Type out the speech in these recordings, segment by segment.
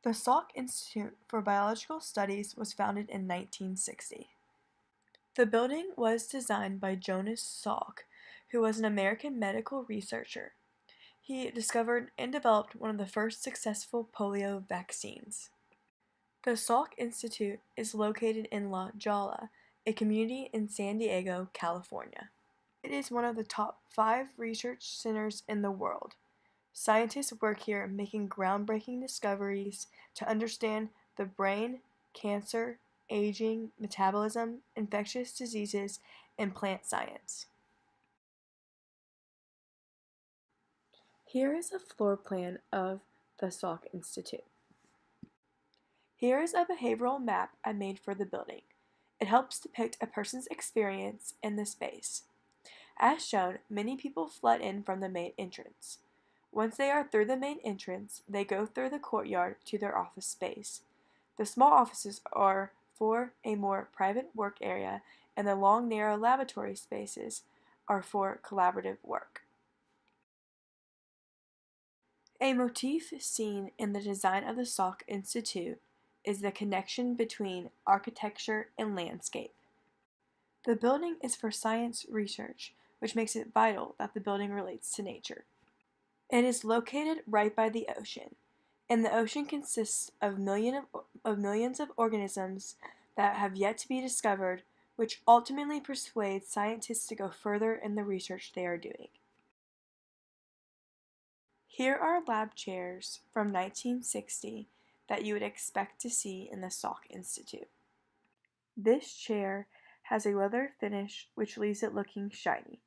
The Salk Institute for Biological Studies was founded in 1960. The building was designed by Jonas Salk, who was an American medical researcher. He discovered and developed one of the first successful polio vaccines. The Salk Institute is located in La Jolla, a community in San Diego, California. It is one of the top 5 research centers in the world. Scientists work here making groundbreaking discoveries to understand the brain, cancer, aging, metabolism, infectious diseases, and plant science. Here is a floor plan of the Salk Institute. Here is a behavioral map I made for the building. It helps depict a person's experience in the space. As shown, many people flood in from the main entrance. Once they are through the main entrance, they go through the courtyard to their office space. The small offices are for a more private work area, and the long, narrow laboratory spaces are for collaborative work. A motif seen in the design of the Salk Institute is the connection between architecture and landscape. The building is for science research, which makes it vital that the building relates to nature. It is located right by the ocean, and the ocean consists of millions of organisms that have yet to be discovered, which ultimately persuades scientists to go further in the research they are doing. Here are lab chairs from 1960 that you would expect to see in the Salk Institute. This chair has a leather finish which leaves it looking shiny.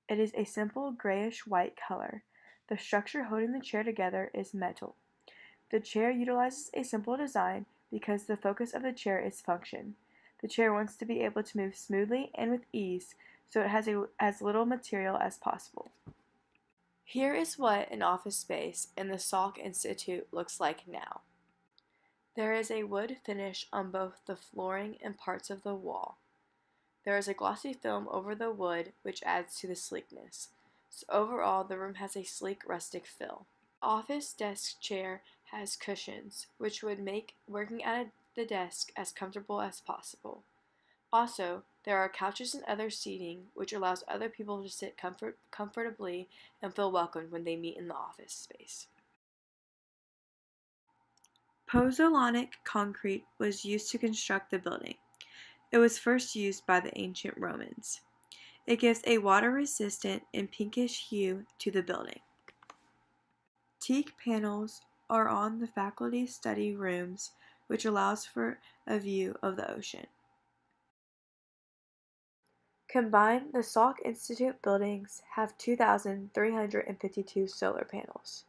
It is a simple grayish-white color. The structure holding the chair together is metal. The chair utilizes a simple design because the focus of the chair is function. The chair wants to be able to move smoothly and with ease, so it has as little material as possible. Here is what an office space in the Salk Institute looks like now. There is a wood finish on both the flooring and parts of the wall. There is a glossy film over the wood which adds to the sleekness. So overall, the room has a sleek rustic feel. The office desk chair has cushions, which would make working at the desk as comfortable as possible. Also, there are couches and other seating, which allows other people to sit comfortably and feel welcomed when they meet in the office space. Pozzolanic concrete was used to construct the building. It was first used by the ancient Romans. It gives a water-resistant and pinkish hue to the building. Teak panels are on the faculty study rooms, which allows for a view of the ocean. Combined, the Salk Institute buildings have 2,352 solar panels.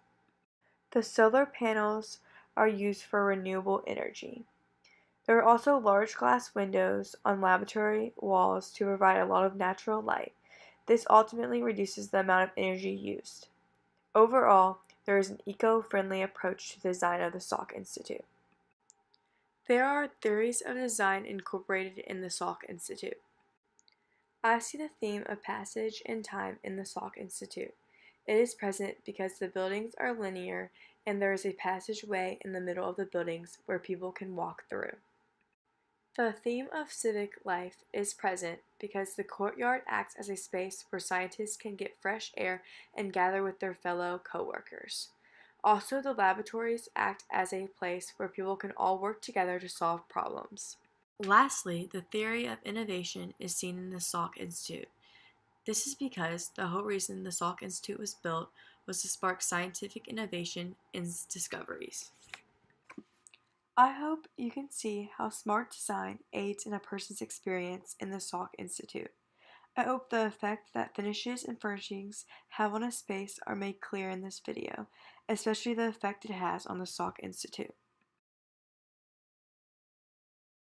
The solar panels are used for renewable energy. There are also large glass windows on laboratory walls to provide a lot of natural light. This ultimately reduces the amount of energy used. Overall, there is an eco-friendly approach to the design of the Salk Institute. There are theories of design incorporated in the Salk Institute. I see the theme of passage and time in the Salk Institute. It is present because the buildings are linear and there is a passageway in the middle of the buildings where people can walk through. The theme of civic life is present because the courtyard acts as a space where scientists can get fresh air and gather with their fellow coworkers. Also, the laboratories act as a place where people can all work together to solve problems. Lastly, the theory of innovation is seen in the Salk Institute. This is because the whole reason the Salk Institute was built was to spark scientific innovation and discoveries. I hope you can see how smart design aids in a person's experience in the Salk Institute. I hope the effect that finishes and furnishings have on a space are made clear in this video, especially the effect it has on the Salk Institute.